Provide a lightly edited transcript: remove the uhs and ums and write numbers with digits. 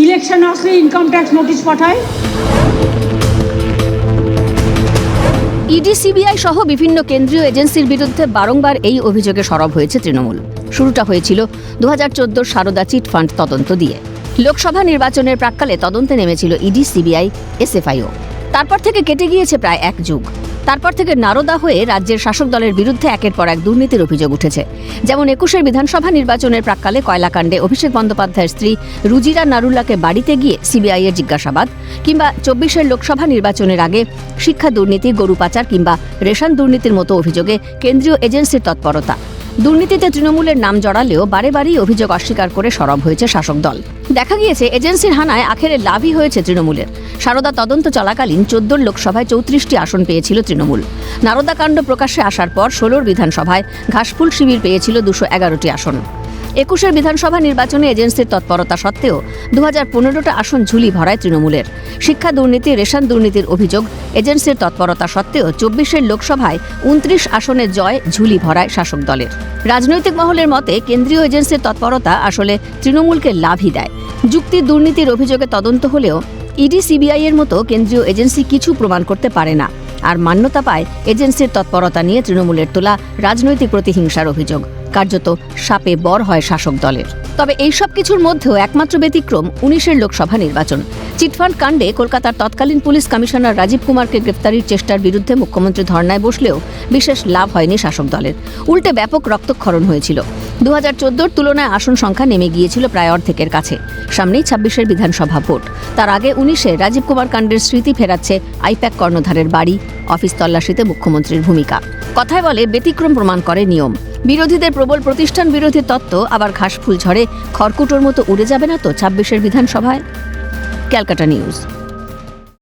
Election আসলে income tax notice পাঠায়। ED, CBI সহ বিভিন্ন কেন্দ্রীয় এজেন্সির বিরুদ্ধে বারংবার এই অভিযোগে সরব হয়েছে তৃণমূল। শুরুটা হয়েছিল 2014 সারদা চিট ফান্ড তদন্ত দিয়ে। লোকসভা নির্বাচনের প্রাক্কালে তদন্তে নেমেছিল ইডি, সিবিআই, এসএফআইও। তারপর থেকে কেটে গিয়েছে প্রায় এক যুগ। তারপর থেকে নারদা হয়ে রাজ্যের শাসক দলের বিরুদ্ধে একের পর এক দুর্নীতির অভিযোগ উঠেছে। যেমন 21 বিধানসভা নির্বাচনের প্রাক্কালে কয়লাকাণ্ডে অভিষেক বন্দ্যোপাধ্যায়ের স্ত্রী রুজিরা নারুল্লাকে বাড়িতে গিয়ে সিবিআই এর জিজ্ঞাসাবাদ, কিংবা 24 লোকসভা নির্বাচনের আগে শিক্ষা দুর্নীতি, গরু পাচার কিংবা রেশন দুর্নীতির মতো অভিযোগে কেন্দ্রীয় এজেন্সির তৎপরতা। দুর্নীতিতে তৃণমূলের নাম জড়ালেও বারে বারেই অভিযোগ অস্বীকার করে সরব হয়েছে শাসক দল। দেখা গিয়েছে এজেন্সির হানায় আখেরে লাভই হয়েছে তৃণমূলের। সারদা তদন্ত চলাকালীন 14 লোকসভায় 34টি আসন পেয়েছিল তৃণমূল। নারদা কাণ্ড প্রকাশ্যে আসার পর 16 বিধানসভায় ঘাসফুল শিবির পেয়েছিল 211টি আসন। 21 বিধানসভা নির্বাচনে এজেন্সির তৎপরতা সত্ত্বেও 2015টা আসন ঝুলি ভরায় তৃণমূলের। শিক্ষা দুর্নীতি, রেশন দুর্নীতির অভিযোগ এজেন্সির তৎপরতা সত্ত্বেও 24 লোকসভায় 29 আসনে জয় ঝুলি ভরায় শাসক দলের। রাজনৈতিক মহলের মতে কেন্দ্রীয় এজেন্সির তৎপরতা আসলে তৃণমূলকে লাভই দেয়। যুক্তি, দুর্নীতির অভিযোগে তদন্ত হলেও ইডি, সিবিআই এর মতো কেন্দ্রীয় এজেন্সি কিছু প্রমাণ করতে পারে না। আর মান্যতা পায় এজেন্সির তৎপরতা নিয়ে তৃণমূলের তোলা রাজনৈতিক প্রতিহিংসার অভিযোগ। কার্যত সাপে বর হয় শাসক দলের। তবে এই সব কিছুর মধ্যেও একমাত্র ব্যতিক্রম 19 লোকসভা নির্বাচন। চিটফান্ড কাণ্ডে কলকাতার তৎকালীন পুলিশ কমিশনার রাজীব কুমারকে গ্রেফতারির চেষ্টার বিরুদ্ধে মুখ্যমন্ত্রী ধর্নায় বসলেও বিশেষ লাভ হয়নি শাসক দলের। উল্টে ব্যাপক রক্তক্ষরণ হয়েছিল। 2014 তুলনায় আসন সংখ্যা নেমে গিয়েছিল প্রায় অর্ধেকের কাছে। সামনেই 26 বিধানসভা ভোট। তার আগে 19 রাজীব কুমার কাণ্ডের স্মৃতি ফেরাচ্ছে আইপ্যাক কর্ণধারের বাড়ি, অফিস তল্লাশিতে মুখ্যমন্ত্রীর ভূমিকা। কথায় বলে ব্যতিক্রম প্রমাণ করে নিয়ম। বিরোধীদের প্রবল প্রতিষ্ঠান বিরোধী তত্ত্ব আবার ঘাসফুল ঝড়ে খড়কুটোর মতো উড়ে যাবে না তো 26 বিধানসভায়? ক্যালকাটা নিউজ।